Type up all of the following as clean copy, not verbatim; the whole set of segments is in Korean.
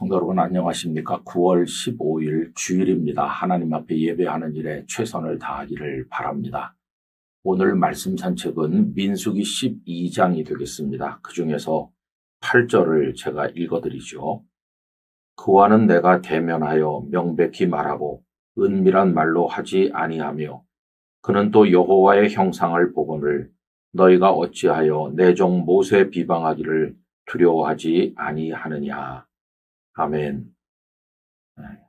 성도 여러분 안녕하십니까? 9월 15일 주일입니다. 하나님 앞에 예배하는 일에 최선을 다하기를 바랍니다. 오늘 말씀 산책은 민수기 12장이 되겠습니다. 그 중에서 8절을 제가 읽어드리죠. 그와는 내가 대면하여 명백히 말하고 은밀한 말로 하지 아니하며 그는 또 여호와의 형상을 보거늘 너희가 어찌하여 내 종 모세 비방하기를 두려워하지 아니하느냐. 아멘.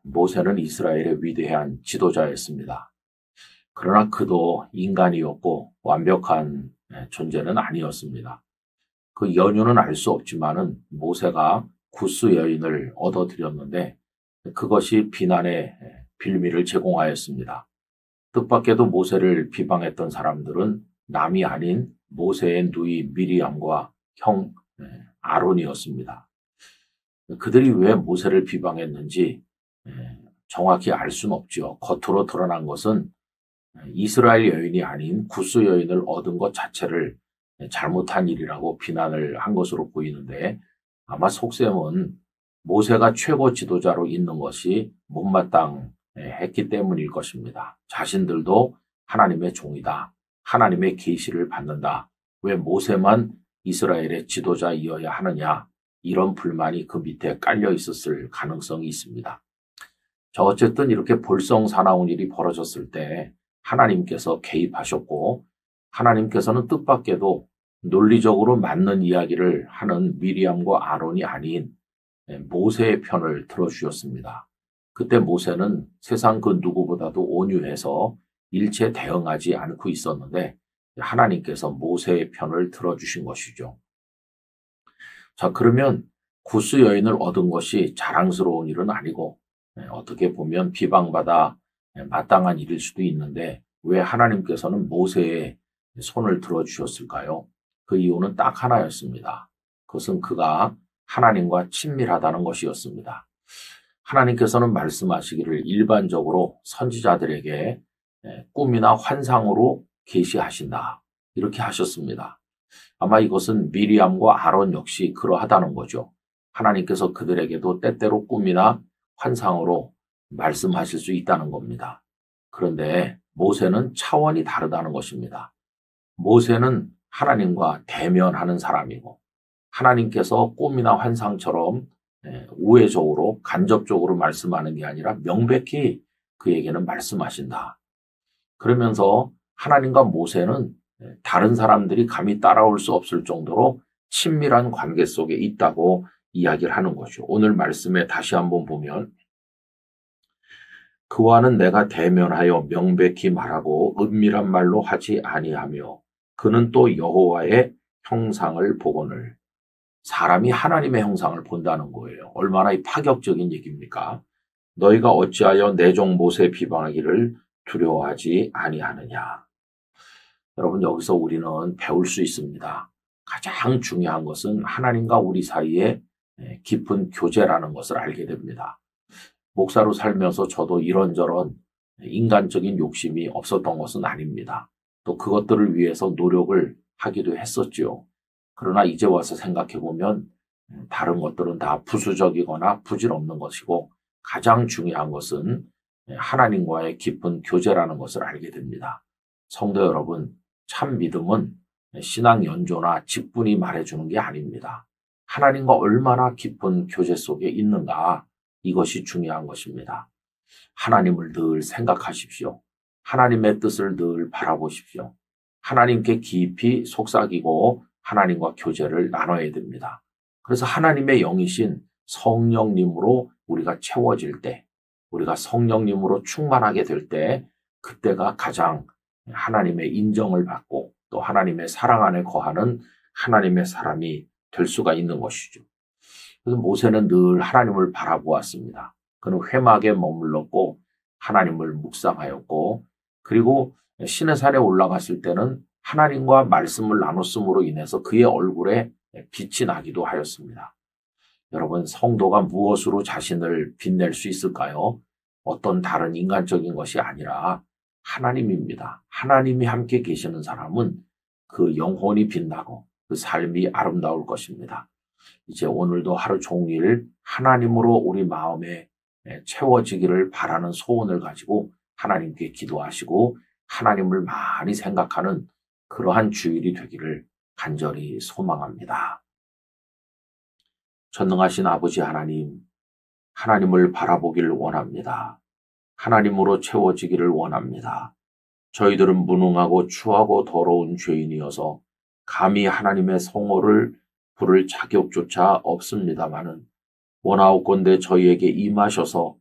모세는 이스라엘의 위대한 지도자였습니다. 그러나 그도 인간이었고 완벽한 존재는 아니었습니다. 그 연유는 알 수 없지만은 모세가 구스 여인을 얻어들였는데 그것이 비난의 빌미를 제공하였습니다. 뜻밖에도 모세를 비방했던 사람들은 남이 아닌 모세의 누이 미리암과 형 아론이었습니다. 그들이 왜 모세를 비방했는지 정확히 알 수는 없죠. 겉으로 드러난 것은 이스라엘 여인이 아닌 구스 여인을 얻은 것 자체를 잘못한 일이라고 비난을 한 것으로 보이는데 아마 속셈은 모세가 최고 지도자로 있는 것이 못마땅했기 때문일 것입니다. 자신들도 하나님의 종이다. 하나님의 계시를 받는다. 왜 모세만 이스라엘의 지도자이어야 하느냐. 이런 불만이 그 밑에 깔려 있었을 가능성이 있습니다. 자, 어쨌든 이렇게 볼썽사나운 일이 벌어졌을 때 하나님께서 개입하셨고 하나님께서는 뜻밖에도 논리적으로 맞는 이야기를 하는 미리암과 아론이 아닌 모세의 편을 들어주셨습니다. 그때 모세는 세상 그 누구보다도 온유해서 일체 대응하지 않고 있었는데 하나님께서 모세의 편을 들어주신 것이죠. 자, 그러면 구스 여인을 얻은 것이 자랑스러운 일은 아니고 어떻게 보면 비방받아 마땅한 일일 수도 있는데 왜 하나님께서는 모세의 손을 들어주셨을까요? 그 이유는 딱 하나였습니다. 그것은 그가 하나님과 친밀하다는 것이었습니다. 하나님께서는 말씀하시기를 일반적으로 선지자들에게 꿈이나 환상으로 계시하신다. 이렇게 하셨습니다. 아마 이것은 미리암과 아론 역시 그러하다는 거죠. 하나님께서 그들에게도 때때로 꿈이나 환상으로 말씀하실 수 있다는 겁니다. 그런데 모세는 차원이 다르다는 것입니다. 모세는 하나님과 대면하는 사람이고 하나님께서 꿈이나 환상처럼 우회적으로 간접적으로 말씀하는 게 아니라 명백히 그에게는 말씀하신다. 그러면서 하나님과 모세는 다른 사람들이 감히 따라올 수 없을 정도로 친밀한 관계 속에 있다고 이야기를 하는 거죠. 오늘 말씀에 다시 한번 보면 그와는 내가 대면하여 명백히 말하고 은밀한 말로 하지 아니하며 그는 또 여호와의 형상을 보거늘. 사람이 하나님의 형상을 본다는 거예요. 얼마나 파격적인 얘기입니까? 너희가 어찌하여 내 종 모세 비방하기를 두려워하지 아니하느냐. 여러분 여기서 우리는 배울 수 있습니다. 가장 중요한 것은 하나님과 우리 사이에 깊은 교제라는 것을 알게 됩니다. 목사로 살면서 저도 이런저런 인간적인 욕심이 없었던 것은 아닙니다. 또 그것들을 위해서 노력을 하기도 했었죠. 그러나 이제 와서 생각해보면 다른 것들은 다 부수적이거나 부질없는 것이고 가장 중요한 것은 하나님과의 깊은 교제라는 것을 알게 됩니다. 성도 여러분, 참 믿음은 신앙 연조나 직분이 말해주는 게 아닙니다. 하나님과 얼마나 깊은 교제 속에 있는가, 이것이 중요한 것입니다. 하나님을 늘 생각하십시오. 하나님의 뜻을 늘 바라보십시오. 하나님께 깊이 속삭이고 하나님과 교제를 나눠야 됩니다. 그래서 하나님의 영이신 성령님으로 우리가 채워질 때, 우리가 성령님으로 충만하게 될 때, 그때가 가장 하나님의 인정을 받고 또 하나님의 사랑 안에 거하는 하나님의 사람이 될 수가 있는 것이죠. 그래서 모세는 늘 하나님을 바라보았습니다. 그는 회막에 머물렀고 하나님을 묵상하였고 그리고 시내산에 올라갔을 때는 하나님과 말씀을 나눴음으로 인해서 그의 얼굴에 빛이 나기도 하였습니다. 여러분, 성도가 무엇으로 자신을 빛낼 수 있을까요? 어떤 다른 인간적인 것이 아니라 하나님입니다. 하나님이 함께 계시는 사람은 그 영혼이 빛나고 그 삶이 아름다울 것입니다. 이제 오늘도 하루 종일 하나님으로 우리 마음에 채워지기를 바라는 소원을 가지고 하나님께 기도하시고 하나님을 많이 생각하는 그러한 주일이 되기를 간절히 소망합니다. 전능하신 아버지 하나님, 하나님을 바라보기를 원합니다. 하나님으로 채워지기를 원합니다. 저희들은 무능하고 추하고 더러운 죄인이어서 감히 하나님의 성호를 부를 자격조차 없습니다마는 원하옵건대 저희에게 임하셔서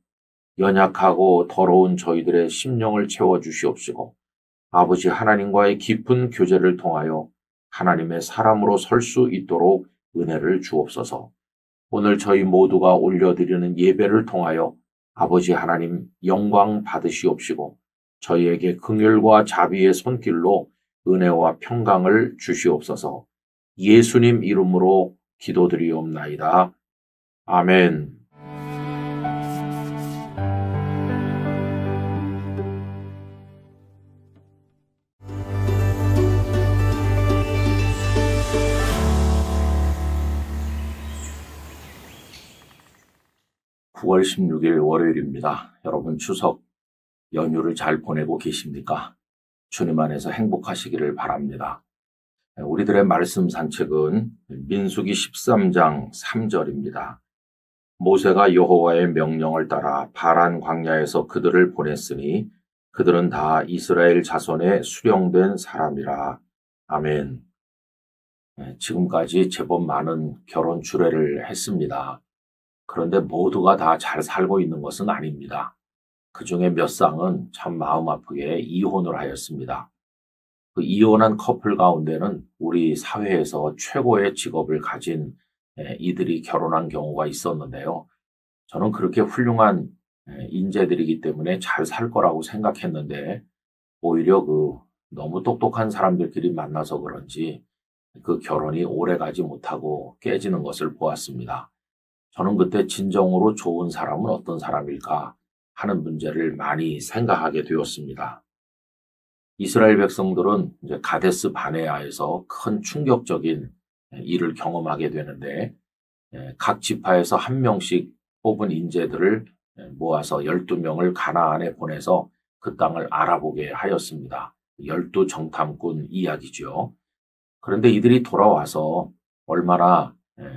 연약하고 더러운 저희들의 심령을 채워주시옵시고 아버지 하나님과의 깊은 교제를 통하여 하나님의 사람으로 설 수 있도록 은혜를 주옵소서. 오늘 저희 모두가 올려드리는 예배를 통하여 아버지 하나님 영광 받으시옵시고 저희에게 긍휼과 자비의 손길로 은혜와 평강을 주시옵소서. 예수님 이름으로 기도드리옵나이다. 아멘. (9월 16일) 월요일입니다. 여러분 추석 연휴를 잘 보내고 계십니까? 주님 안에서 행복하시기를 바랍니다. 우리들의 말씀 산책은 민수기 13장 3절입니다. 모세가 여호와의 명령을 따라 바란 광야에서 그들을 보냈으니 그들은 다 이스라엘 자손의 수령된 사람이라. 아멘. 지금까지 제법 많은 결혼 주례를 했습니다. 그런데 모두가 다 잘 살고 있는 것은 아닙니다. 그 중에 몇 쌍은 참 마음 아프게 이혼을 하였습니다. 그 이혼한 커플 가운데는 우리 사회에서 최고의 직업을 가진 이들이 결혼한 경우가 있었는데요. 저는 그렇게 훌륭한 인재들이기 때문에 잘 살 거라고 생각했는데 오히려 너무 똑똑한 사람들끼리 만나서 그런지 그 결혼이 오래가지 못하고 깨지는 것을 보았습니다. 저는 그때 진정으로 좋은 사람은 어떤 사람일까 하는 문제를 많이 생각하게 되었습니다. 이스라엘 백성들은 이제 가데스 바네아에서 큰 충격적인 일을 경험하게 되는데 각 지파에서 한 명씩 뽑은 인재들을 모아서 12명을 가나안에 보내서 그 땅을 알아보게 하였습니다. 12 정탐꾼 이야기죠. 그런데 이들이 돌아와서 얼마나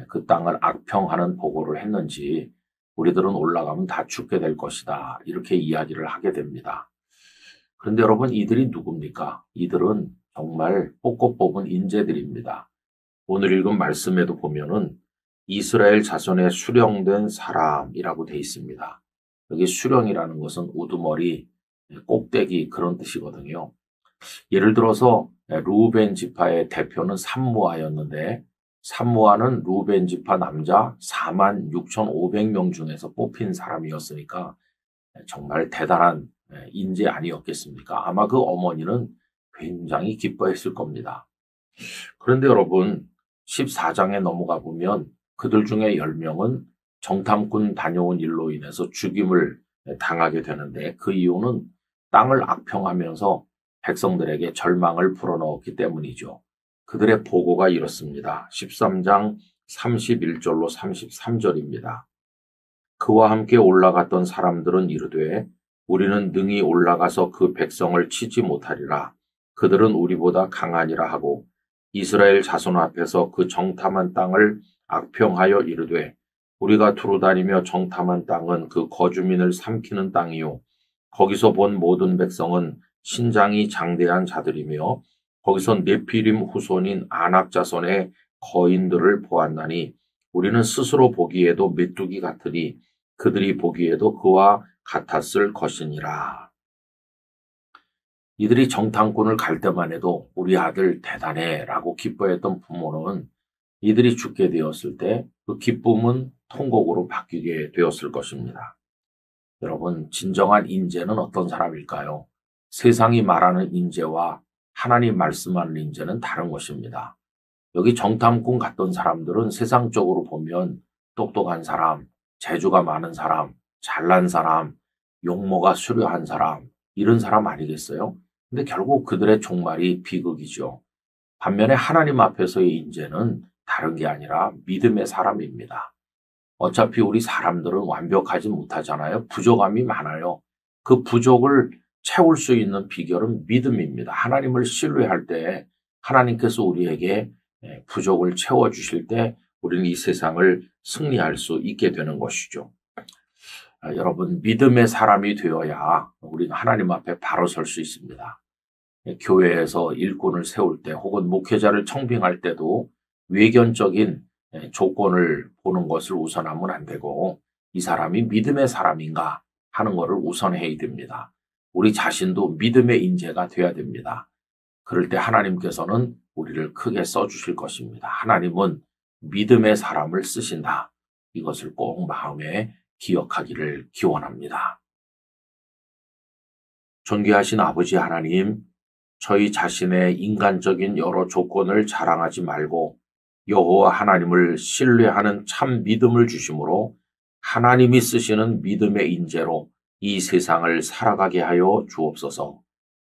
그 땅을 악평하는 보고를 했는지 우리들은 올라가면 다 죽게 될 것이다. 이렇게 이야기를 하게 됩니다. 그런데 여러분 이들이 누굽니까? 이들은 정말 뽑고 뽑은 인재들입니다. 오늘 읽은 말씀에도 보면은 이스라엘 자손의 수령된 사람이라고 돼 있습니다. 여기 수령이라는 것은 우두머리, 꼭대기 그런 뜻이거든요. 예를 들어서 루벤 지파의 대표는 삼무아였는데 삼무아는 루벤 지파 남자 46,500명 중에서 뽑힌 사람이었으니까 정말 대단한 인재 아니었겠습니까? 아마 그 어머니는 굉장히 기뻐했을 겁니다. 그런데 여러분 14장에 넘어가 보면 그들 중에 10명은 정탐꾼 다녀온 일로 인해서 죽임을 당하게 되는데 그 이유는 땅을 악평하면서 백성들에게 절망을 불어넣었기 때문이죠. 그들의 보고가 이렇습니다. 13장 31절로 33절입니다. 그와 함께 올라갔던 사람들은 이르되 우리는 능히 올라가서 그 백성을 치지 못하리라. 그들은 우리보다 강하니라 하고 이스라엘 자손 앞에서 그 정탐한 땅을 악평하여 이르되 우리가 두루다니며 정탐한 땅은 그 거주민을 삼키는 땅이요 거기서 본 모든 백성은 신장이 장대한 자들이며 거기서 네피림 후손인 아낙 자손의 거인들을 보았나니 우리는 스스로 보기에도 메뚜기 같으니 그들이 보기에도 그와 같았을 것이니라. 이들이 정탐꾼을 갈 때만 해도 우리 아들 대단해 라고 기뻐했던 부모는 이들이 죽게 되었을 때 그 기쁨은 통곡으로 바뀌게 되었을 것입니다. 여러분 진정한 인재는 어떤 사람일까요? 세상이 말하는 인재와 하나님 말씀하는 인재는 다른 것입니다. 여기 정탐꾼 갔던 사람들은 세상적으로 보면 똑똑한 사람, 재주가 많은 사람, 잘난 사람, 용모가 수려한 사람, 이런 사람 아니겠어요? 근데 결국 그들의 종말이 비극이죠. 반면에 하나님 앞에서의 인재는 다른 게 아니라 믿음의 사람입니다. 어차피 우리 사람들은 완벽하지 못하잖아요. 부족함이 많아요. 그 부족을 채울 수 있는 비결은 믿음입니다. 하나님을 신뢰할 때 하나님께서 우리에게 부족을 채워주실 때 우리는 이 세상을 승리할 수 있게 되는 것이죠. 여러분, 믿음의 사람이 되어야 우리는 하나님 앞에 바로 설 수 있습니다. 교회에서 일꾼을 세울 때 혹은 목회자를 청빙할 때도 외견적인 조건을 보는 것을 우선하면 안 되고 이 사람이 믿음의 사람인가 하는 것을 우선해야 됩니다. 우리 자신도 믿음의 인재가 되어야 됩니다. 그럴 때 하나님께서는 우리를 크게 써주실 것입니다. 하나님은 믿음의 사람을 쓰신다. 이것을 꼭 마음에 기억하기를 기원합니다. 존귀하신 아버지 하나님, 저희 자신의 인간적인 여러 조건을 자랑하지 말고 여호와 하나님을 신뢰하는 참 믿음을 주심으로 하나님이 쓰시는 믿음의 인재로 이 세상을 살아가게 하여 주옵소서.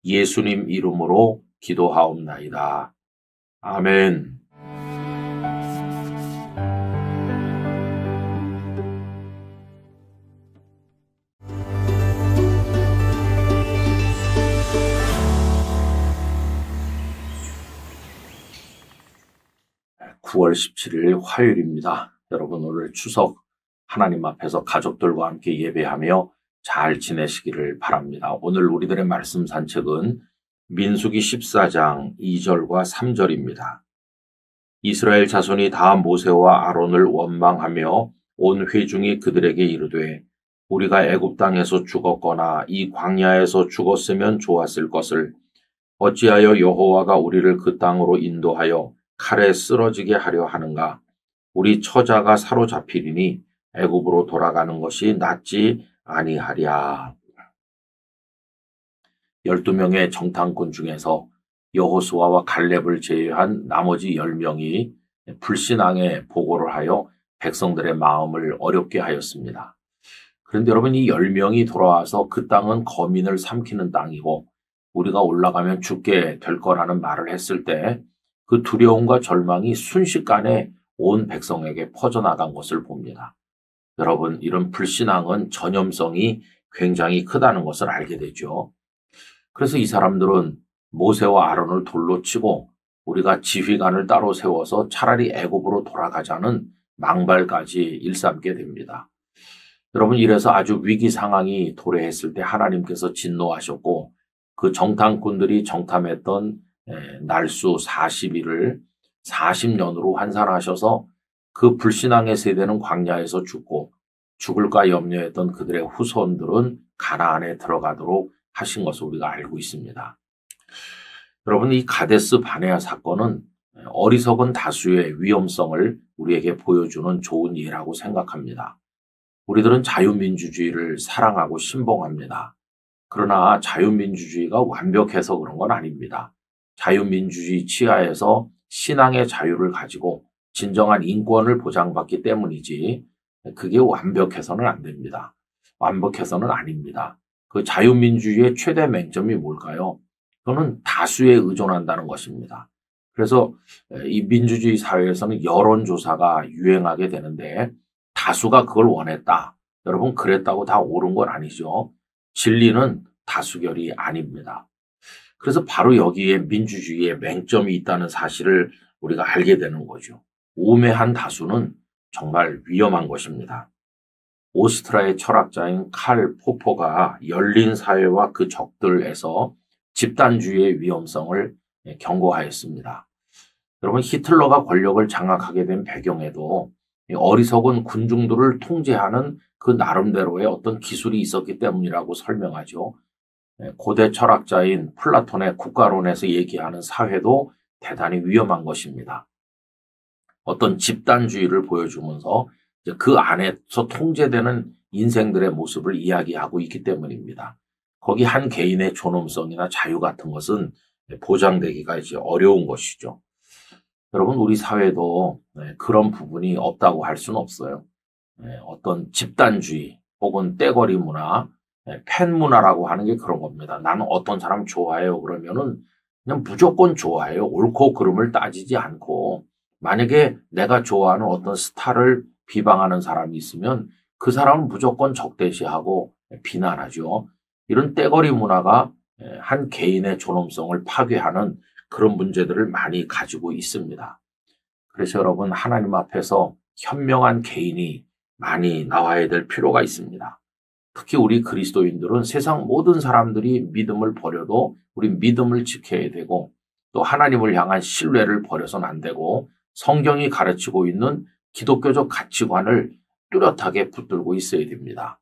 예수님 이름으로 기도하옵나이다. 아멘. (9월 17일) 화요일입니다. 여러분, 오늘 추석 하나님 앞에서 가족들과 함께 예배하며 잘 지내시기를 바랍니다. 오늘 우리들의 말씀 산책은 민수기 14장 2절과 3절입니다. 이스라엘 자손이 다 모세와 아론을 원망하며 온 회중이 그들에게 이르되 우리가 애굽 땅에서 죽었거나 이 광야에서 죽었으면 좋았을 것을 어찌하여 여호와가 우리를 그 땅으로 인도하여 칼에 쓰러지게 하려 하는가? 우리 처자가 사로잡히리니 애굽으로 돌아가는 것이 낫지 아니하랴. 12명의 정탐꾼 중에서 여호수아와 갈렙을 제외한 나머지 10명이 불신앙의 보고를 하여 백성들의 마음을 어렵게 하였습니다. 그런데 여러분, 이 10명이 돌아와서 그 땅은 거민을 삼키는 땅이고 우리가 올라가면 죽게 될 거라는 말을 했을 때 그 두려움과 절망이 순식간에 온 백성에게 퍼져나간 것을 봅니다. 여러분, 이런 불신앙은 전염성이 굉장히 크다는 것을 알게 되죠. 그래서 이 사람들은 모세와 아론을 돌로 치고 우리가 지휘관을 따로 세워서 차라리 애굽으로 돌아가자는 망발까지 일삼게 됩니다. 여러분, 이래서 아주 위기 상황이 도래했을 때 하나님께서 진노하셨고 그 정탐꾼들이 정탐했던 날수 40일을 40년으로 환산하셔서 그 불신앙의 세대는 광야에서 죽고 죽을까 염려했던 그들의 후손들은 가나안에 들어가도록 하신 것을 우리가 알고 있습니다. 여러분, 이 가데스 바네아 사건은 어리석은 다수의 위험성을 우리에게 보여주는 좋은 예라고 생각합니다. 우리들은 자유민주주의를 사랑하고 신봉합니다. 그러나 자유민주주의가 완벽해서 그런 건 아닙니다. 자유민주주의 치하에서 신앙의 자유를 가지고 진정한 인권을 보장받기 때문이지 그게 완벽해서는 안 됩니다. 완벽해서는 아닙니다. 그 자유민주주의의 최대 맹점이 뭘까요? 그거는 다수에 의존한다는 것입니다. 그래서 이 민주주의 사회에서는 여론조사가 유행하게 되는데 다수가 그걸 원했다. 여러분, 그랬다고 다 옳은 건 아니죠. 진리는 다수결이 아닙니다. 그래서 바로 여기에 민주주의의 맹점이 있다는 사실을 우리가 알게 되는 거죠. 우매한 다수는 정말 위험한 것입니다. 오스트리아의 철학자인 칼 포퍼가 열린 사회와 그 적들에서 집단주의의 위험성을 경고하였습니다. 여러분, 히틀러가 권력을 장악하게 된 배경에도 어리석은 군중들을 통제하는 그 나름대로의 어떤 기술이 있었기 때문이라고 설명하죠. 고대 철학자인 플라톤의 국가론에서 얘기하는 사회도 대단히 위험한 것입니다. 어떤 집단주의를 보여주면서 그 안에서 통제되는 인생들의 모습을 이야기하고 있기 때문입니다. 거기 한 개인의 존엄성이나 자유 같은 것은 보장되기가 이제 어려운 것이죠. 여러분, 우리 사회도 그런 부분이 없다고 할 수는 없어요. 어떤 집단주의 혹은 떼거리 문화, 팬 문화라고 하는 게 그런 겁니다. 나는 어떤 사람 좋아해요 그러면은 그냥 무조건 좋아해요. 옳고 그름을 따지지 않고 만약에 내가 좋아하는 어떤 스타를 비방하는 사람이 있으면 그 사람은 무조건 적대시하고 비난하죠. 이런 떼거리 문화가 한 개인의 존엄성을 파괴하는 그런 문제들을 많이 가지고 있습니다. 그래서 여러분, 하나님 앞에서 현명한 개인이 많이 나와야 될 필요가 있습니다. 특히 우리 그리스도인들은 세상 모든 사람들이 믿음을 버려도 우리 믿음을 지켜야 되고, 또 하나님을 향한 신뢰를 버려서는 안 되고, 성경이 가르치고 있는 기독교적 가치관을 뚜렷하게 붙들고 있어야 됩니다.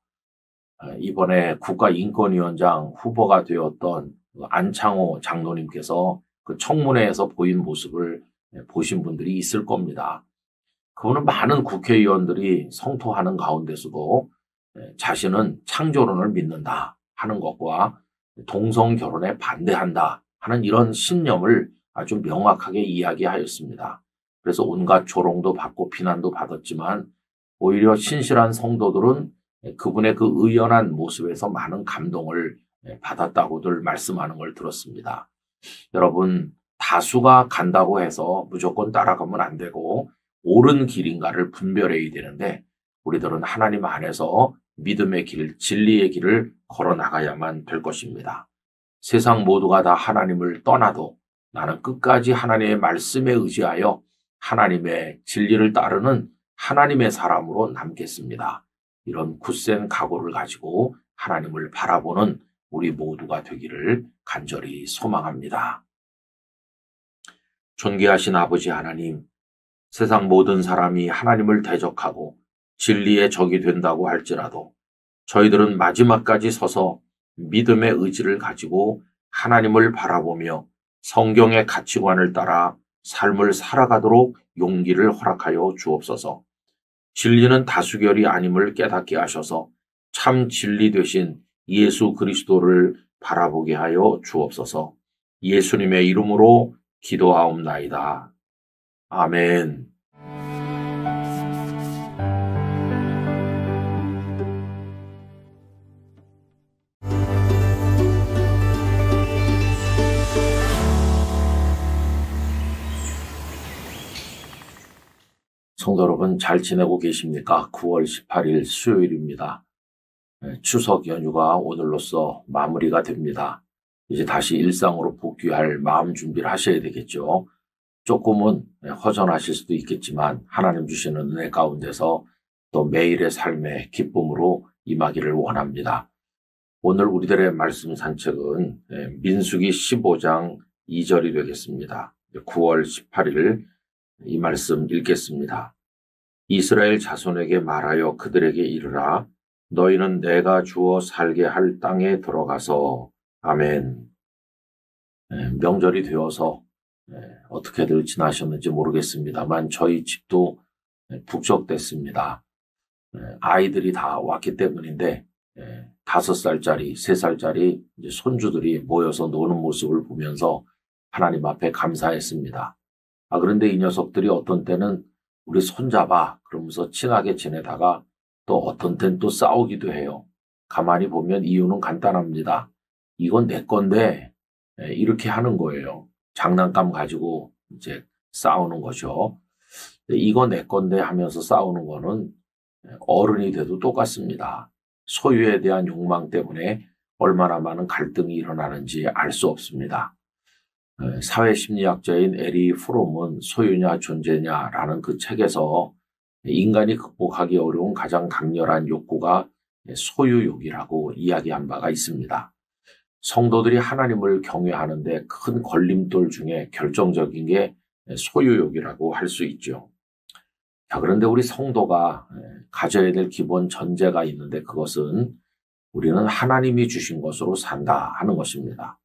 이번에 국가인권위원장 후보가 되었던 안창호 장로님께서 그 청문회에서 보인 모습을 보신 분들이 있을 겁니다. 그분은 많은 국회의원들이 성토하는 가운데서도 자신은 창조론을 믿는다 하는 것과 동성 결혼에 반대한다 하는 이런 신념을 아주 명확하게 이야기하였습니다. 그래서 온갖 조롱도 받고 비난도 받았지만 오히려 신실한 성도들은 그분의 그 의연한 모습에서 많은 감동을 받았다고들 말씀하는 걸 들었습니다. 여러분, 다수가 간다고 해서 무조건 따라가면 안 되고 옳은 길인가를 분별해야 되는데, 우리들은 하나님 안에서 믿음의 길, 진리의 길을 걸어 나가야만 될 것입니다. 세상 모두가 다 하나님을 떠나도 나는 끝까지 하나님의 말씀에 의지하여 하나님의 진리를 따르는 하나님의 사람으로 남겠습니다. 이런 굳센 각오를 가지고 하나님을 바라보는 우리 모두가 되기를 간절히 소망합니다. 존귀하신 아버지 하나님, 세상 모든 사람이 하나님을 대적하고 진리의 적이 된다고 할지라도 저희들은 마지막까지 서서 믿음의 의지를 가지고 하나님을 바라보며 성경의 가치관을 따라 삶을 살아가도록 용기를 허락하여 주옵소서. 진리는 다수결이 아님을 깨닫게 하셔서 참 진리 되신 예수 그리스도를 바라보게 하여 주옵소서. 예수님의 이름으로 기도하옵나이다. 아멘. 성도 여러분, 잘 지내고 계십니까? 9월 18일 수요일입니다. 추석 연휴가 오늘로써 마무리가 됩니다. 이제 다시 일상으로 복귀할 마음 준비를 하셔야 되겠죠. 조금은 허전하실 수도 있겠지만 하나님 주시는 은혜 가운데서 또 매일의 삶의 기쁨으로 임하기를 원합니다. 오늘 우리들의 말씀 산책은 민수기 15장 2절이 되겠습니다. 9월 18일 이 말씀 읽겠습니다. 이스라엘 자손에게 말하여 그들에게 이르라. 너희는 내가 주어 살게 할 땅에 들어가서. 아멘. 명절이 되어서 어떻게들 지나셨는지 모르겠습니다만 저희 집도 북적댔습니다. 아이들이 다 왔기 때문인데 5살짜리, 3살짜리 손주들이 모여서 노는 모습을 보면서 하나님 앞에 감사했습니다. 그런데 이 녀석들이 어떤 때는 우리 손잡아 그러면서 친하게 지내다가 또 어떤 때는 또 싸우기도 해요. 가만히 보면 이유는 간단합니다. 이건 내 건데 이렇게 하는 거예요. 장난감 가지고 이제 싸우는 거죠. 이거 내 건데 하면서 싸우는 거는 어른이 돼도 똑같습니다. 소유에 대한 욕망 때문에 얼마나 많은 갈등이 일어나는지 알 수 없습니다. 사회심리학자인 에리 프롬은 소유냐 존재냐라는 그 책에서 인간이 극복하기 어려운 가장 강렬한 욕구가 소유욕이라고 이야기한 바가 있습니다. 성도들이 하나님을 경외하는데 큰 걸림돌 중에 결정적인 게 소유욕이라고 할 수 있죠. 자, 그런데 우리 성도가 가져야 될 기본 전제가 있는데 그것은 우리는 하나님이 주신 것으로 산다 하는 것입니다.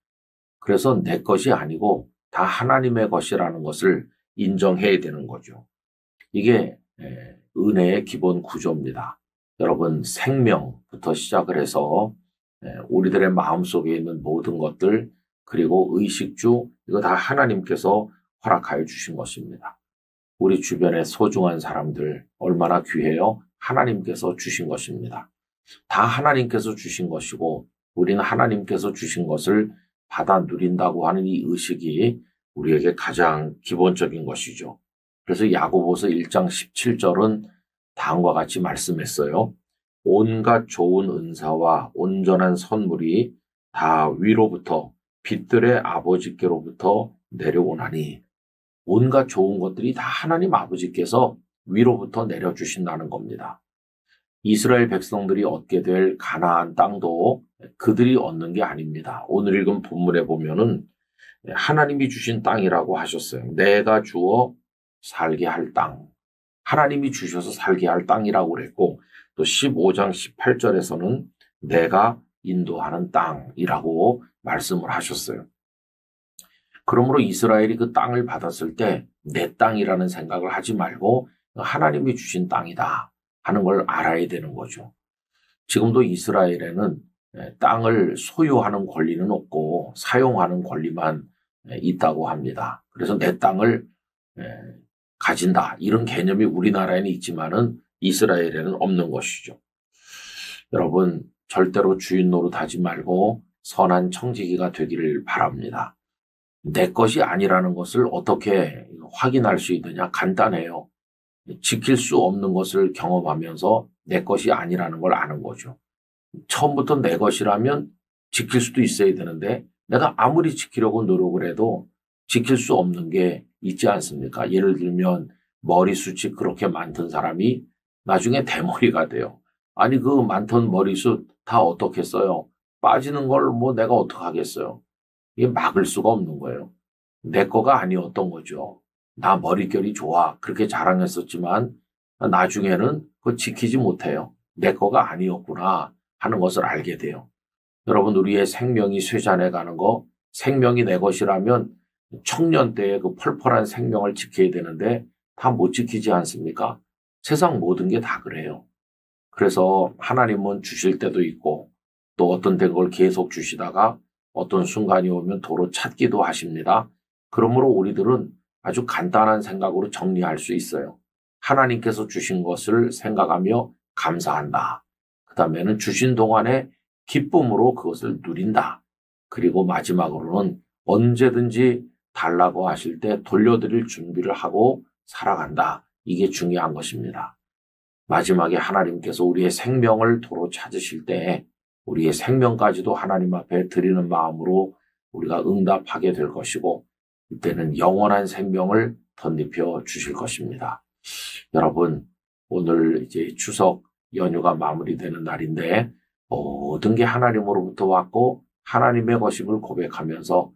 그래서 내 것이 아니고 다 하나님의 것이라는 것을 인정해야 되는 거죠. 이게 은혜의 기본 구조입니다. 여러분, 생명부터 시작을 해서 우리들의 마음속에 있는 모든 것들, 그리고 의식주, 이거 다 하나님께서 허락하여 주신 것입니다. 우리 주변의 소중한 사람들 얼마나 귀해요? 하나님께서 주신 것입니다. 다 하나님께서 주신 것이고 우리는 하나님께서 주신 것을 받아 누린다고 하는 이 의식이 우리에게 가장 기본적인 것이죠. 그래서 야고보서 1장 17절은 다음과 같이 말씀했어요. 온갖 좋은 은사와 온전한 선물이 다 위로부터 빛들의 아버지께로부터 내려오나니, 온갖 좋은 것들이 다 하나님 아버지께서 위로부터 내려주신다는 겁니다. 이스라엘 백성들이 얻게 될 가나안 땅도 그들이 얻는 게 아닙니다. 오늘 읽은 본문에 보면은 하나님이 주신 땅이라고 하셨어요. 내가 주어 살게 할 땅. 하나님이 주셔서 살게 할 땅이라고 그랬고, 또 15장 18절에서는 내가 인도하는 땅이라고 말씀을 하셨어요. 그러므로 이스라엘이 그 땅을 받았을 때 내 땅이라는 생각을 하지 말고 하나님이 주신 땅이다 하는 걸 알아야 되는 거죠. 지금도 이스라엘에는 땅을 소유하는 권리는 없고 사용하는 권리만 있다고 합니다. 그래서 내 땅을 가진다, 이런 개념이 우리나라에는 있지만은 이스라엘에는 없는 것이죠. 여러분, 절대로 주인 노릇하지 말고 선한 청지기가 되기를 바랍니다. 내 것이 아니라는 것을 어떻게 확인할 수 있느냐? 간단해요. 지킬 수 없는 것을 경험하면서 내 것이 아니라는 걸 아는 거죠. 처음부터 내 것이라면 지킬 수도 있어야 되는데 내가 아무리 지키려고 노력을 해도 지킬 수 없는 게 있지 않습니까? 예를 들면 머리숱이 그렇게 많던 사람이 나중에 대머리가 돼요. 아니, 그 많던 머리숱 다 어떻게 써요? 빠지는 걸 뭐 내가 어떡하겠어요? 이게 막을 수가 없는 거예요. 내 거가 아니었던 거죠. 나 머릿결이 좋아, 그렇게 자랑했었지만 나중에는 그거 지키지 못해요. 내 거가 아니었구나 하는 것을 알게 돼요. 여러분, 우리의 생명이 쇠잔해 가는 거, 생명이 내 것이라면 청년 때의 그 펄펄한 생명을 지켜야 되는데 다 못 지키지 않습니까? 세상 모든 게 다 그래요. 그래서 하나님은 주실 때도 있고 또 어떤 된 걸 계속 주시다가 어떤 순간이 오면 도로 찾기도 하십니다. 그러므로 우리들은 아주 간단한 생각으로 정리할 수 있어요. 하나님께서 주신 것을 생각하며 감사한다. 그 다음에는 주신 동안에 기쁨으로 그것을 누린다. 그리고 마지막으로는 언제든지 달라고 하실 때 돌려드릴 준비를 하고 살아간다. 이게 중요한 것입니다. 마지막에 하나님께서 우리의 생명을 도로 찾으실 때 우리의 생명까지도 하나님 앞에 드리는 마음으로 우리가 응답하게 될 것이고, 그때는 영원한 생명을 덧입혀 주실 것입니다. 여러분, 오늘 이제 추석 연휴가 마무리되는 날인데 모든 게 하나님으로부터 왔고 하나님의 것임을 고백하면서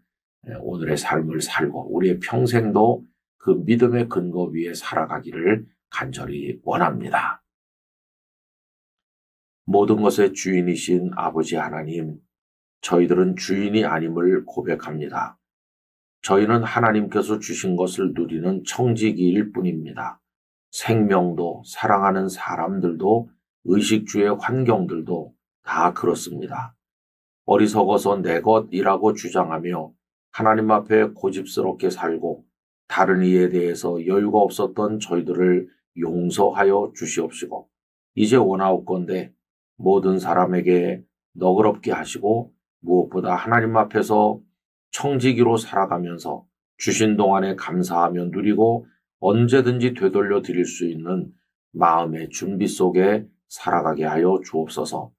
오늘의 삶을 살고 우리의 평생도 그 믿음의 근거 위에 살아가기를 간절히 원합니다. 모든 것의 주인이신 아버지 하나님, 저희들은 주인이 아님을 고백합니다. 저희는 하나님께서 주신 것을 누리는 청지기일 뿐입니다. 생명도, 사랑하는 사람들도, 의식주의 환경들도 다 그렇습니다. 어리석어서 내 것이라고 주장하며 하나님 앞에 고집스럽게 살고 다른 이에 대해서 여유가 없었던 저희들을 용서하여 주시옵시고, 이제 원하옵건대 모든 사람에게 너그럽게 하시고 무엇보다 하나님 앞에서 청지기로 살아가면서 주신 동안에 감사하며 누리고 언제든지 되돌려 드릴 수 있는 마음의 준비 속에 살아가게 하여 주옵소서.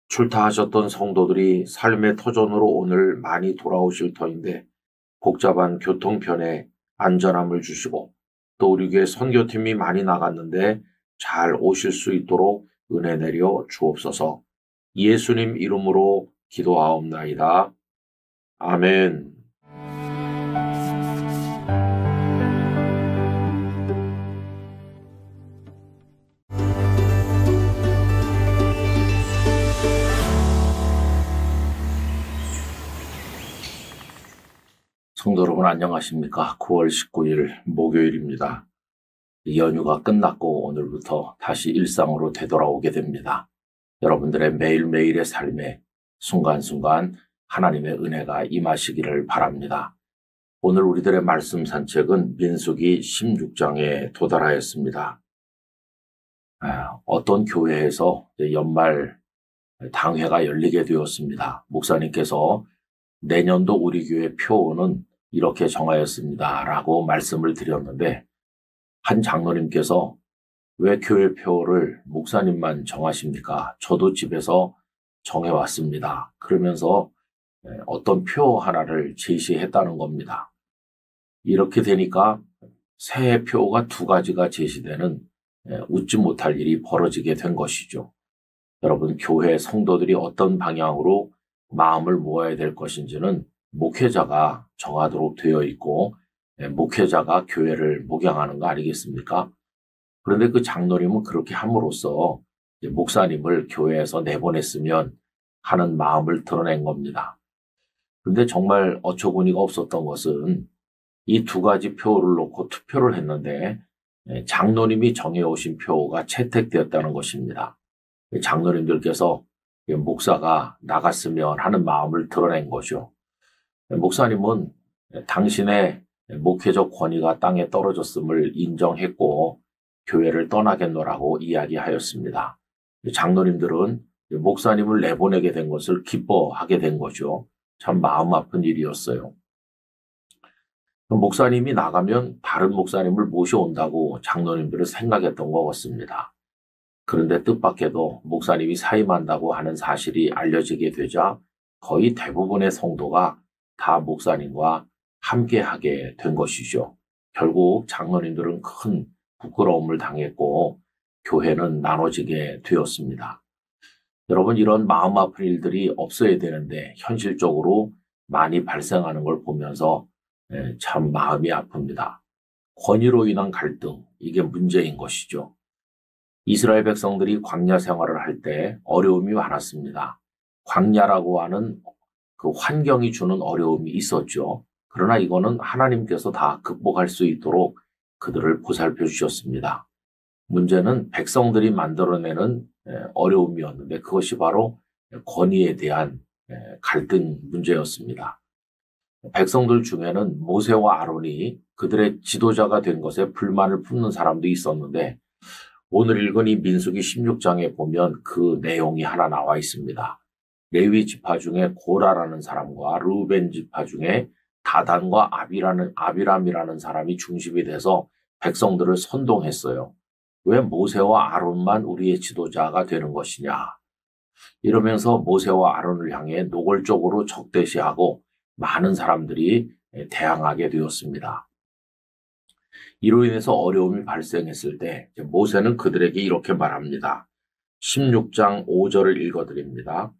출타하셨던 성도들이 삶의 터전으로 오늘 많이 돌아오실 터인데 복잡한 교통편에 안전함을 주시고 또 우리 교회 선교팀이 많이 나갔는데 잘 오실 수 있도록 은혜 내려 주옵소서. 예수님 이름으로 기도하옵나이다. 아멘. 성도 여러분 안녕하십니까? 9월 19일 목요일입니다. 연휴가 끝났고 오늘부터 다시 일상으로 되돌아오게 됩니다. 여러분들의 매일매일의 삶에 순간순간 하나님의 은혜가 임하시기를 바랍니다. 오늘 우리들의 말씀 산책은 민수기 16장에 도달하였습니다. 어떤 교회에서 연말 당회가 열리게 되었습니다. 목사님께서 내년도 우리 교회 표어는 이렇게 정하였습니다. 라고 말씀을 드렸는데 한 장로님께서 왜 교회표를 목사님만 정하십니까? 저도 집에서 정해왔습니다. 그러면서 어떤 표 하나를 제시했다는 겁니다. 이렇게 되니까 새 표가 두 가지가 제시되는 웃지 못할 일이 벌어지게 된 것이죠. 여러분, 교회 성도들이 어떤 방향으로 마음을 모아야 될 것인지는 목회자가 정하도록 되어 있고 목회자가 교회를 목양하는 거 아니겠습니까? 그런데 그 장로님은 그렇게 함으로써 목사님을 교회에서 내보냈으면 하는 마음을 드러낸 겁니다. 그런데 정말 어처구니가 없었던 것은 이 두 가지 표를 놓고 투표를 했는데 장로님이 정해오신 표가 채택되었다는 것입니다. 장로님들께서 목사가 나갔으면 하는 마음을 드러낸 거죠. 목사님은 당신의 목회적 권위가 땅에 떨어졌음을 인정했고 교회를 떠나겠노라고 이야기하였습니다. 장로님들은 목사님을 내보내게 된 것을 기뻐하게 된 거죠. 참 마음 아픈 일이었어요. 목사님이 나가면 다른 목사님을 모셔온다고 장로님들은 생각했던 것 같습니다. 그런데 뜻밖에도 목사님이 사임한다고 하는 사실이 알려지게 되자 거의 대부분의 성도가 다 목사님과 함께하게 된 것이죠. 결국 장로님들은 큰 부끄러움을 당했고 교회는 나눠지게 되었습니다. 여러분, 이런 마음 아픈 일들이 없어야 되는데 현실적으로 많이 발생하는 걸 보면서 참 마음이 아픕니다. 권위로 인한 갈등, 이게 문제인 것이죠. 이스라엘 백성들이 광야 생활을 할 때 어려움이 많았습니다. 광야라고 하는 그 환경이 주는 어려움이 있었죠. 그러나 이거는 하나님께서 다 극복할 수 있도록 그들을 보살펴 주셨습니다. 문제는 백성들이 만들어내는 어려움이었는데 그것이 바로 권위에 대한 갈등 문제였습니다. 백성들 중에는 모세와 아론이 그들의 지도자가 된 것에 불만을 품는 사람도 있었는데 오늘 읽은 이 민수기 16장에 보면 그 내용이 하나 나와 있습니다. 레위 지파 중에 고라라는 사람과 르우벤 지파 중에 다단과 아비람이라는 사람이 중심이 돼서 백성들을 선동했어요. 왜 모세와 아론만 우리의 지도자가 되는 것이냐. 이러면서 모세와 아론을 향해 노골적으로 적대시하고 많은 사람들이 대항하게 되었습니다. 이로 인해서 어려움이 발생했을 때 모세는 그들에게 이렇게 말합니다. 16장 5절을 읽어드립니다.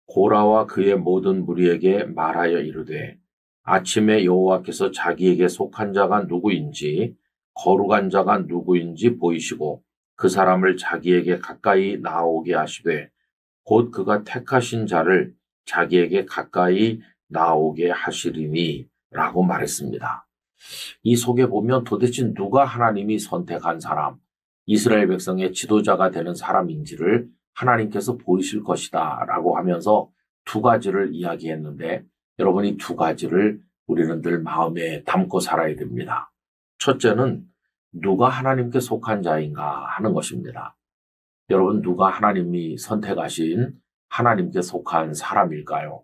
고라와 그의 모든 무리에게 말하여 이르되 아침에 여호와께서 자기에게 속한 자가 누구인지 거룩한 자가 누구인지 보이시고 그 사람을 자기에게 가까이 나오게 하시되 곧 그가 택하신 자를 자기에게 가까이 나오게 하시리니 라고 말했습니다. 이 속에 보면 도대체 누가 하나님이 선택한 사람, 이스라엘 백성의 지도자가 되는 사람인지를 하나님께서 보이실 것이다 라고 하면서 두 가지를 이야기했는데 여러분, 이 두 가지를 우리는 늘 마음에 담고 살아야 됩니다. 첫째는 누가 하나님께 속한 자인가 하는 것입니다. 여러분, 누가 하나님이 선택하신 하나님께 속한 사람일까요?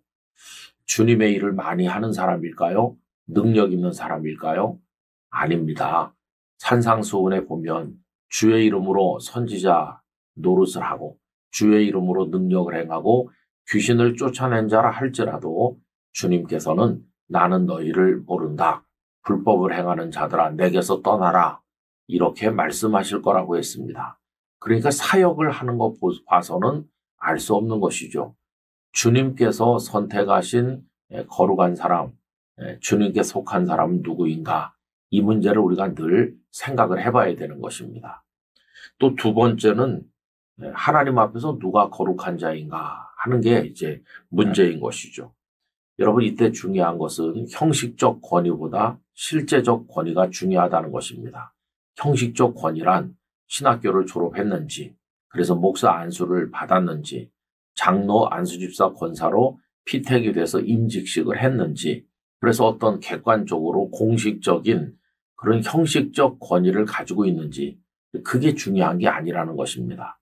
주님의 일을 많이 하는 사람일까요? 능력 있는 사람일까요? 아닙니다. 산상수훈에 보면 주의 이름으로 선지자 노릇을 하고 주의 이름으로 능력을 행하고 귀신을 쫓아낸 자라 할지라도 주님께서는 나는 너희를 모른다. 불법을 행하는 자들아 내게서 떠나라. 이렇게 말씀하실 거라고 했습니다. 그러니까 사역을 하는 것 봐서는 알 수 없는 것이죠. 주님께서 선택하신 거룩한 사람, 주님께 속한 사람은 누구인가? 이 문제를 우리가 늘 생각을 해봐야 되는 것입니다. 또 두 번째는 하나님 앞에서 누가 거룩한 자인가 하는 게 이제 문제인 것이죠. 여러분, 이때 중요한 것은 형식적 권위보다 실제적 권위가 중요하다는 것입니다. 형식적 권위란 신학교를 졸업했는지, 그래서 목사 안수를 받았는지, 장로 안수집사 권사로 피택이 돼서 임직식을 했는지, 그래서 어떤 객관적으로 공식적인 그런 형식적 권위를 가지고 있는지, 그게 중요한 게 아니라는 것입니다.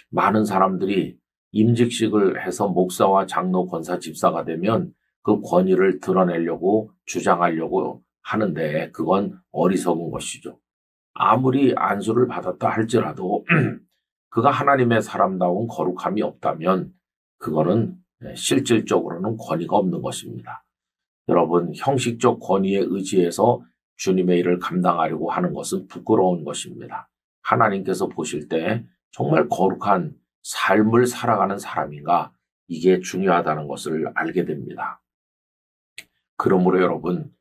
많은 사람들이 임직식을 해서 목사와 장로 권사 집사가 되면 그 권위를 드러내려고 주장하려고 하는데 그건 어리석은 것이죠. 아무리 안수를 받았다 할지라도 그가 하나님의 사람다운 거룩함이 없다면 그거는 실질적으로는 권위가 없는 것입니다. 여러분, 형식적 권위에 의지해서 주님의 일을 감당하려고 하는 것은 부끄러운 것입니다. 하나님께서 보실 때 정말 거룩한 삶을 살아가는 사람인가, 이게 중요하다는 것을 알게 됩니다. 그러므로 여러분,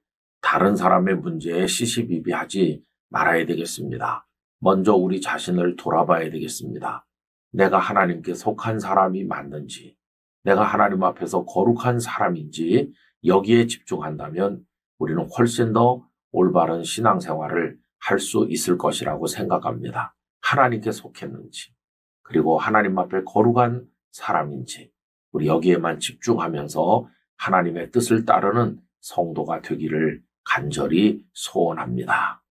다른 사람의 문제에 시시비비하지 말아야 되겠습니다. 먼저 우리 자신을 돌아봐야 되겠습니다. 내가 하나님께 속한 사람이 맞는지, 내가 하나님 앞에서 거룩한 사람인지 여기에 집중한다면 우리는 훨씬 더 올바른 신앙생활을 할 수 있을 것이라고 생각합니다. 하나님께 속했는지, 그리고 하나님 앞에 거룩한 사람인지, 우리 여기에만 집중하면서 하나님의 뜻을 따르는 성도가 되기를 간절히 소원합니다.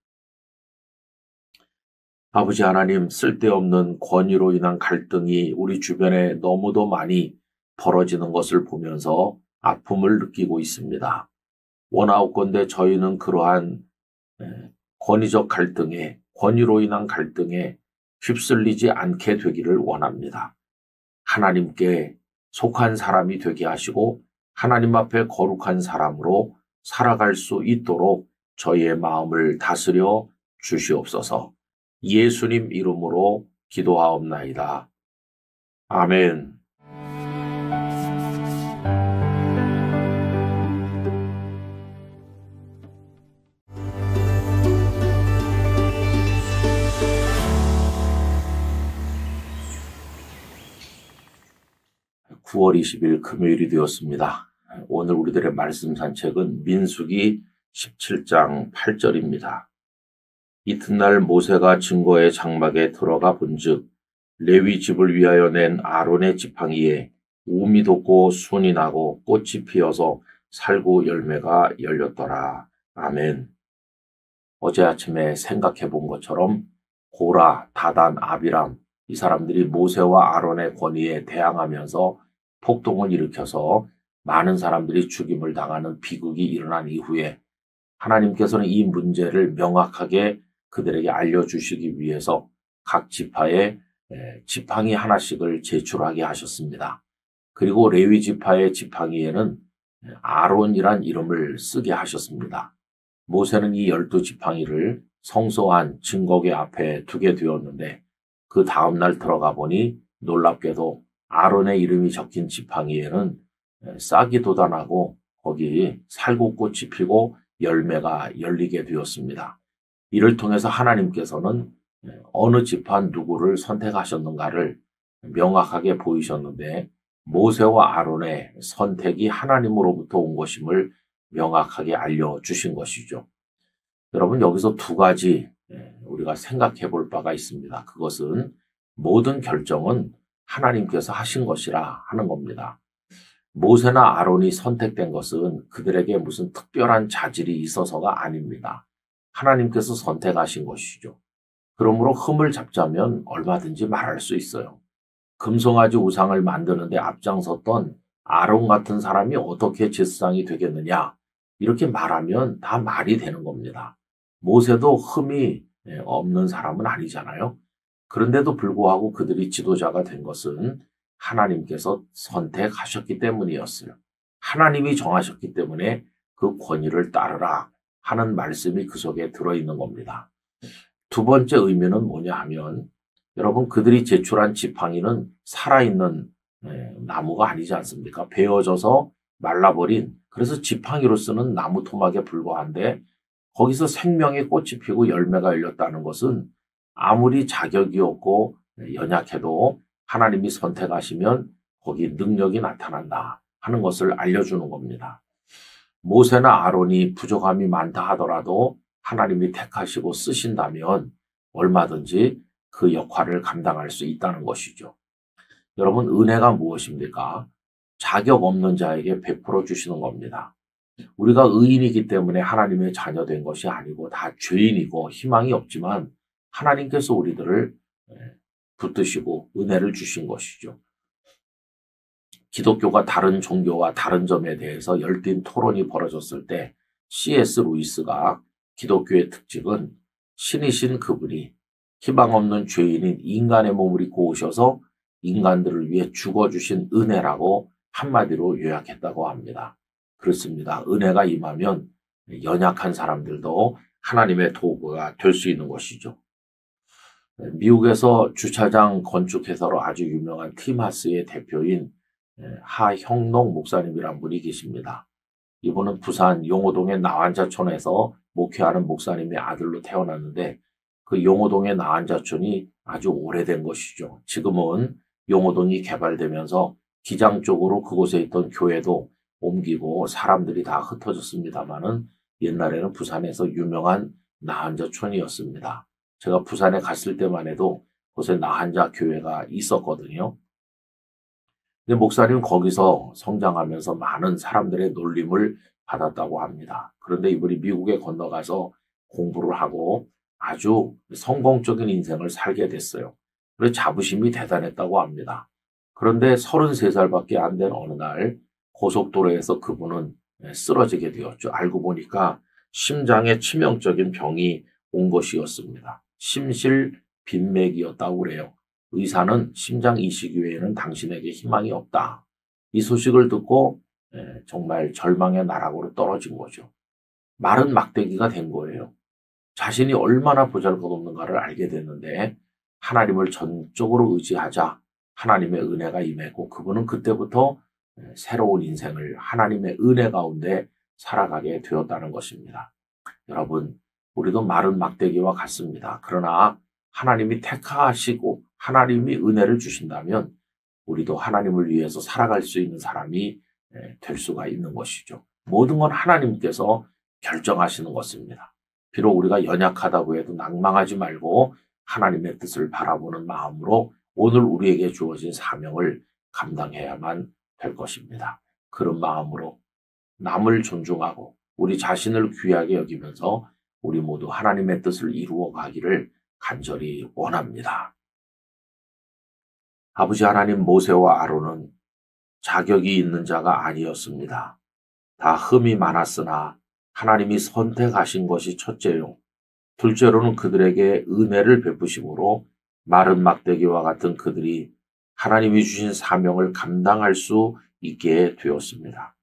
아버지 하나님, 쓸데없는 권위로 인한 갈등이 우리 주변에 너무도 많이 벌어지는 것을 보면서 아픔을 느끼고 있습니다. 원하옵건대 저희는 그러한 권위적 갈등에, 권위로 인한 갈등에 휩쓸리지 않게 되기를 원합니다. 하나님께 속한 사람이 되게 하시고 하나님 앞에 거룩한 사람으로 살아갈 수 있도록 저희의 마음을 다스려 주시옵소서. 예수님 이름으로 기도하옵나이다. 아멘. (9월 20일) 금요일이 되었습니다. 오늘 우리들의 말씀 산책은 민수기 17장 8절입니다. 이튿날 모세가 증거의 장막에 들어가 본즉 레위 집을 위하여 낸 아론의 지팡이에 우미 돋고 순이 나고 꽃이 피어서 살구 열매가 열렸더라. 아멘. 어제 아침에 생각해 본 것처럼 고라, 다단, 아비람, 이 사람들이 모세와 아론의 권위에 대항하면서 폭동을 일으켜서 많은 사람들이 죽임을 당하는 비극이 일어난 이후에 하나님께서는 이 문제를 명확하게 그들에게 알려주시기 위해서 각 지파에 지팡이 하나씩을 제출하게 하셨습니다. 그리고 레위 지파의 지팡이에는 아론이란 이름을 쓰게 하셨습니다. 모세는 이 12지팡이를 성소한 증거궤 앞에 두게 되었는데 그 다음날 들어가 보니 놀랍게도 아론의 이름이 적힌 지팡이에는 싹이 돋아나고 거기 살구꽃이 피고 열매가 열리게 되었습니다. 이를 통해서 하나님께서는 어느 지파 누구를 선택하셨는가를 명확하게 보이셨는데 모세와 아론의 선택이 하나님으로부터 온 것임을 명확하게 알려주신 것이죠. 여러분, 여기서 두 가지 우리가 생각해 볼 바가 있습니다. 그것은 모든 결정은 하나님께서 하신 것이라 하는 겁니다. 모세나 아론이 선택된 것은 그들에게 무슨 특별한 자질이 있어서가 아닙니다. 하나님께서 선택하신 것이죠. 그러므로 흠을 잡자면 얼마든지 말할 수 있어요. 금송아지 우상을 만드는데 앞장섰던 아론 같은 사람이 어떻게 제사장이 되겠느냐, 이렇게 말하면 다 말이 되는 겁니다. 모세도 흠이 없는 사람은 아니잖아요. 그런데도 불구하고 그들이 지도자가 된 것은 하나님께서 선택하셨기 때문이었어요. 하나님이 정하셨기 때문에 그 권위를 따르라 하는 말씀이 그 속에 들어있는 겁니다. 두 번째 의미는 뭐냐 하면, 여러분, 그들이 제출한 지팡이는 살아있는 나무가 아니지 않습니까? 베어져서 말라버린, 그래서 지팡이로 쓰는 나무 토막에 불과한데 거기서 생명의 꽃이 피고 열매가 열렸다는 것은 아무리 자격이 없고 연약해도 하나님이 선택하시면 거기 능력이 나타난다 하는 것을 알려주는 겁니다. 모세나 아론이 부족함이 많다 하더라도 하나님이 택하시고 쓰신다면 얼마든지 그 역할을 감당할 수 있다는 것이죠. 여러분, 은혜가 무엇입니까? 자격 없는 자에게 베풀어 주시는 겁니다. 우리가 의인이기 때문에 하나님의 자녀된 것이 아니고 다 죄인이고 희망이 없지만 하나님께서 우리들을 붙드시고 은혜를 주신 것이죠. 기독교가 다른 종교와 다른 점에 대해서 열띤 토론이 벌어졌을 때 C.S. 루이스가 기독교의 특징은 신이신 그분이 희망 없는 죄인인 인간의 몸을 입고 오셔서 인간들을 위해 죽어주신 은혜라고 한마디로 요약했다고 합니다. 그렇습니다. 은혜가 임하면 연약한 사람들도 하나님의 도구가 될 수 있는 것이죠. 미국에서 주차장 건축회사로 아주 유명한 티마스의 대표인 하형농 목사님이란 분이 계십니다. 이분은 부산 용호동의 나환자촌에서 목회하는 목사님의 아들로 태어났는데 그 용호동의 나환자촌이 아주 오래된 것이죠. 지금은 용호동이 개발되면서 기장 쪽으로 그곳에 있던 교회도 옮기고 사람들이 다 흩어졌습니다마는 옛날에는 부산에서 유명한 나환자촌이었습니다. 제가 부산에 갔을 때만 해도 그곳에 나환자 교회가 있었거든요. 근데 목사님은 거기서 성장하면서 많은 사람들의 놀림을 받았다고 합니다. 그런데 이분이 미국에 건너가서 공부를 하고 아주 성공적인 인생을 살게 됐어요. 그래서 자부심이 대단했다고 합니다. 그런데 33살밖에 안 된 어느 날 고속도로에서 그분은 쓰러지게 되었죠. 알고 보니까 심장에 치명적인 병이 온 것이었습니다. 심실빈맥이었다고 그래요. 의사는 심장 이식 외에는 당신에게 희망이 없다. 이 소식을 듣고 정말 절망의 나락으로 떨어진 거죠. 마른 막대기가 된 거예요. 자신이 얼마나 보잘것없는가를 알게 됐는데 하나님을 전적으로 의지하자 하나님의 은혜가 임했고 그분은 그때부터 새로운 인생을 하나님의 은혜 가운데 살아가게 되었다는 것입니다. 여러분, 우리도 마른 막대기와 같습니다. 그러나 하나님이 택하시고 하나님이 은혜를 주신다면 우리도 하나님을 위해서 살아갈 수 있는 사람이 될 수가 있는 것이죠. 모든 건 하나님께서 결정하시는 것입니다. 비록 우리가 연약하다고 해도 낭망하지 말고 하나님의 뜻을 바라보는 마음으로 오늘 우리에게 주어진 사명을 감당해야만 될 것입니다. 그런 마음으로 남을 존중하고 우리 자신을 귀하게 여기면서 우리 모두 하나님의 뜻을 이루어 가기를 간절히 원합니다. 아버지 하나님, 모세와 아론은 자격이 있는 자가 아니었습니다. 다 흠이 많았으나 하나님이 선택하신 것이 첫째요. 둘째로는 그들에게 은혜를 베푸심으로 마른 막대기와 같은 그들이 하나님이 주신 사명을 감당할 수 있게 되었습니다.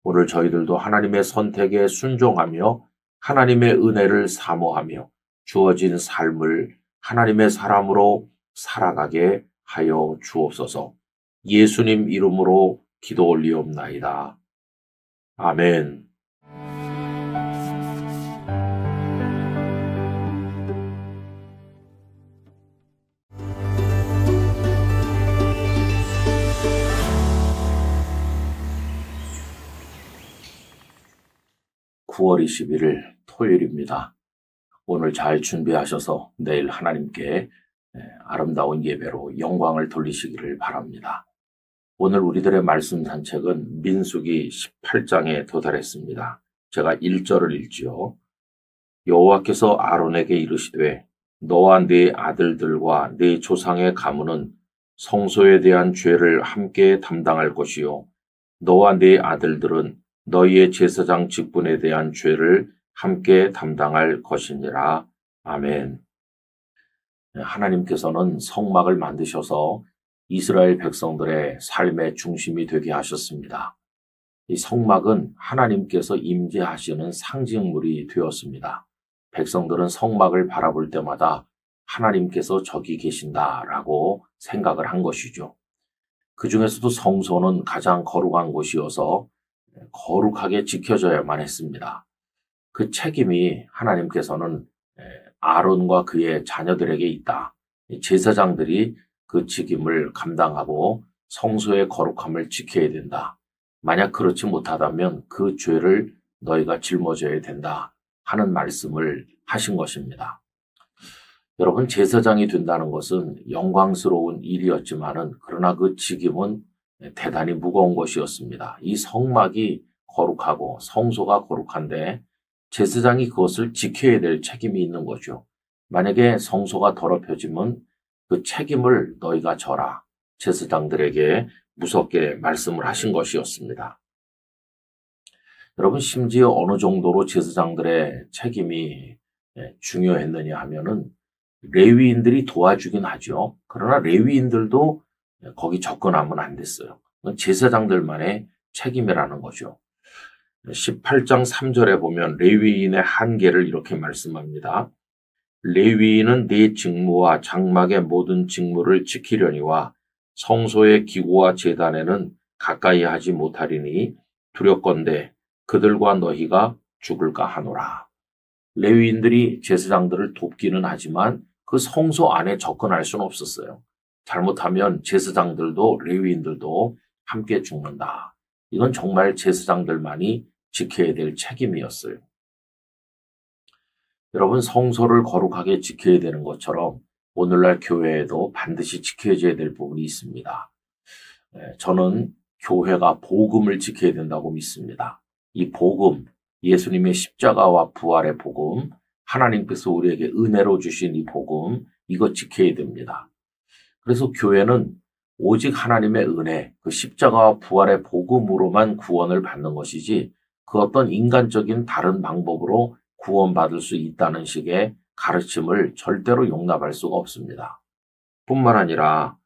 오늘 저희들도 하나님의 선택에 순종하며 하나님의 은혜를 사모하며 주어진 삶을 하나님의 사람으로 살아가게 하여 주옵소서. 예수님 이름으로 기도 올리옵나이다. 아멘. 9월 21일 토요일입니다. 오늘 잘 준비하셔서 내일 하나님께 아름다운 예배로 영광을 돌리시기를 바랍니다. 오늘 우리들의 말씀 산책은 민수기 18장에 도달했습니다. 제가 1절을 읽지요. 여호와께서 아론에게 이르시되 너와 네 아들들과 네 조상의 가문은 성소에 대한 죄를 함께 담당할 것이요 너와 네 아들들은 너희의 제사장 직분에 대한 죄를 함께 담당할 것이니라. 아멘. 하나님께서는 성막을 만드셔서 이스라엘 백성들의 삶의 중심이 되게 하셨습니다. 이 성막은 하나님께서 임재하시는 상징물이 되었습니다. 백성들은 성막을 바라볼 때마다 하나님께서 저기 계신다라고 생각을 한 것이죠. 그 중에서도 성소는 가장 거룩한 곳이어서 거룩하게 지켜져야만 했습니다. 그 책임이 하나님께서는 아론과 그의 자녀들에게 있다. 제사장들이 그 책임을 감당하고 성소의 거룩함을 지켜야 된다. 만약 그렇지 못하다면 그 죄를 너희가 짊어져야 된다 하는 말씀을 하신 것입니다. 여러분, 제사장이 된다는 것은 영광스러운 일이었지만은 그러나 그 직임은 대단히 무거운 것이었습니다. 이 성막이 거룩하고 성소가 거룩한데 제사장이 그것을 지켜야 될 책임이 있는 거죠. 만약에 성소가 더럽혀지면 그 책임을 너희가 져라. 제사장들에게 무섭게 말씀을 하신 것이었습니다. 여러분, 심지어 어느 정도로 제사장들의 책임이 중요했느냐 하면은 레위인들이 도와주긴 하죠. 그러나 레위인들도 거기 접근하면 안 됐어요. 그건 제사장들만의 책임이라는 거죠. 18장 3절에 보면 레위인의 한계를 이렇게 말씀합니다. 레위인은 네 직무와 장막의 모든 직무를 지키려니와 성소의 기구와 제단에는 가까이 하지 못하리니 두렵건대 그들과 너희가 죽을까 하노라. 레위인들이 제사장들을 돕기는 하지만 그 성소 안에 접근할 수는 없었어요. 잘못하면 제사장들도 레위인들도 함께 죽는다. 이건 정말 제사장들만이 지켜야 될 책임이었어요. 여러분, 성소를 거룩하게 지켜야 되는 것처럼 오늘날 교회에도 반드시 지켜져야 될 부분이 있습니다. 저는 교회가 복음을 지켜야 된다고 믿습니다. 이 복음, 예수님의 십자가와 부활의 복음, 하나님께서 우리에게 은혜로 주신 이 복음, 이거 지켜야 됩니다. 그래서 교회는 오직 하나님의 은혜, 그 십자가와 부활의 복음으로만 구원을 받는 것이지 그 어떤 인간적인 다른 방법으로 구원받을 수 있다는 식의 가르침을 절대로 용납할 수가 없습니다. 뿐만 아니라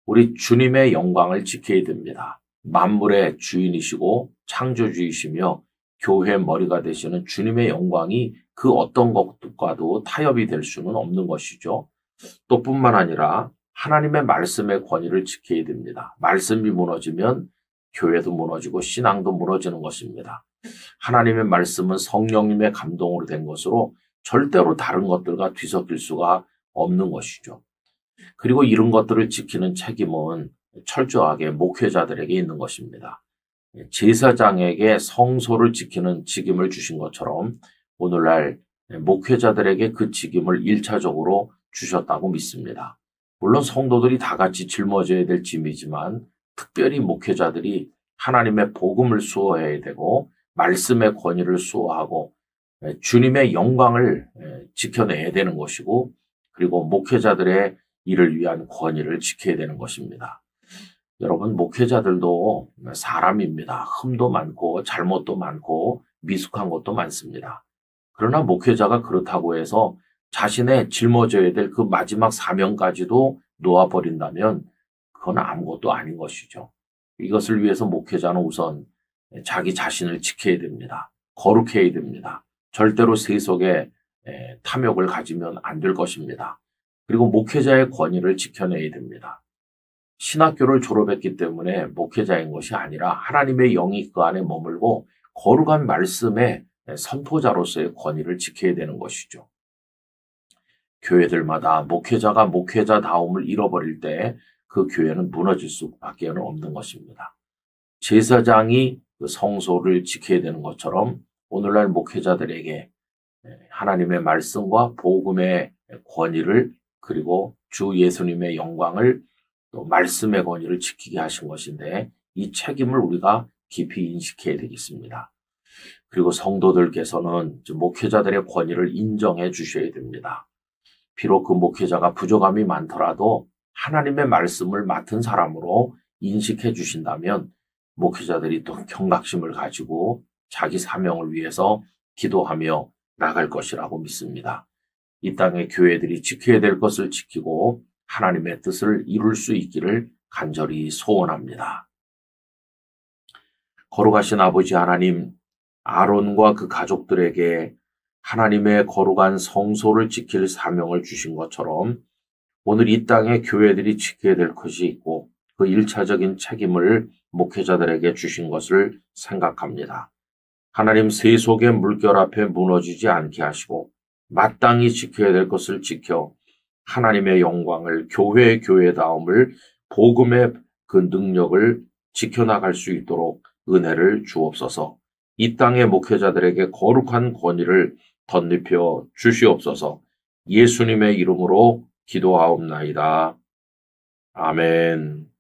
우리 주님의 영광을 지켜야 됩니다. 만물의 주인이시고 창조주이시며 교회 머리가 되시는 주님의 영광이 그 어떤 것과도 타협이 될 수는 없는 것이죠. 또 뿐만 아니라 하나님의 말씀의 권위를 지켜야 됩니다. 말씀이 무너지면 교회도 무너지고 신앙도 무너지는 것입니다. 하나님의 말씀은 성령님의 감동으로 된 것으로 절대로 다른 것들과 뒤섞일 수가 없는 것이죠. 그리고 이런 것들을 지키는 책임은 철저하게 목회자들에게 있는 것입니다. 제사장에게 성소를 지키는 직임을 주신 것처럼 오늘날 목회자들에게 그 직임을 1차적으로 주셨다고 믿습니다. 물론 성도들이 다 같이 짊어져야 될 짐이지만 특별히 목회자들이 하나님의 복음을 수호해야 되고 말씀의 권위를 수호하고 주님의 영광을 지켜내야 되는 것이고 그리고 목회자들의 이를 위한 권위를 지켜야 되는 것입니다. 여러분, 목회자들도 사람입니다. 흠도 많고 잘못도 많고 미숙한 것도 많습니다. 그러나 목회자가 그렇다고 해서 자신의 짊어져야 될 그 마지막 사명까지도 놓아버린다면 그건 아무것도 아닌 것이죠. 이것을 위해서 목회자는 우선 자기 자신을 지켜야 됩니다. 거룩해야 됩니다. 절대로 세속에 탐욕을 가지면 안 될 것입니다. 그리고 목회자의 권위를 지켜내야 됩니다. 신학교를 졸업했기 때문에 목회자인 것이 아니라 하나님의 영이 그 안에 머물고 거룩한 말씀의 선포자로서의 권위를 지켜야 되는 것이죠. 교회들마다 목회자가 목회자다움을 잃어버릴 때 그 교회는 무너질 수밖에 없는 것입니다. 제사장이 그 성소를 지켜야 되는 것처럼 오늘날 목회자들에게 하나님의 말씀과 복음의 권위를 그리고 주 예수님의 영광을 또 말씀의 권위를 지키게 하신 것인데 이 책임을 우리가 깊이 인식해야 되겠습니다. 그리고 성도들께서는 목회자들의 권위를 인정해 주셔야 됩니다. 비록 그 목회자가 부족함이 많더라도 하나님의 말씀을 맡은 사람으로 인식해 주신다면 목회자들이 또 경각심을 가지고 자기 사명을 위해서 기도하며 나갈 것이라고 믿습니다. 이 땅의 교회들이 지켜야 될 것을 지키고 하나님의 뜻을 이룰 수 있기를 간절히 소원합니다. 거룩하신 아버지 하나님, 아론과 그 가족들에게 하나님의 거룩한 성소를 지킬 사명을 주신 것처럼 오늘 이 땅의 교회들이 지켜야 될 것이 있고 그 1차적인 책임을 목회자들에게 주신 것을 생각합니다. 하나님, 세속의 물결 앞에 무너지지 않게 하시고 마땅히 지켜야 될 것을 지켜 하나님의 영광을 교회의 교회다움을 복음의 그 능력을 지켜나갈 수 있도록 은혜를 주옵소서. 이 땅의 목회자들에게 거룩한 권위를 덧입혀 주시옵소서. 예수님의 이름으로 기도하옵나이다. 아멘.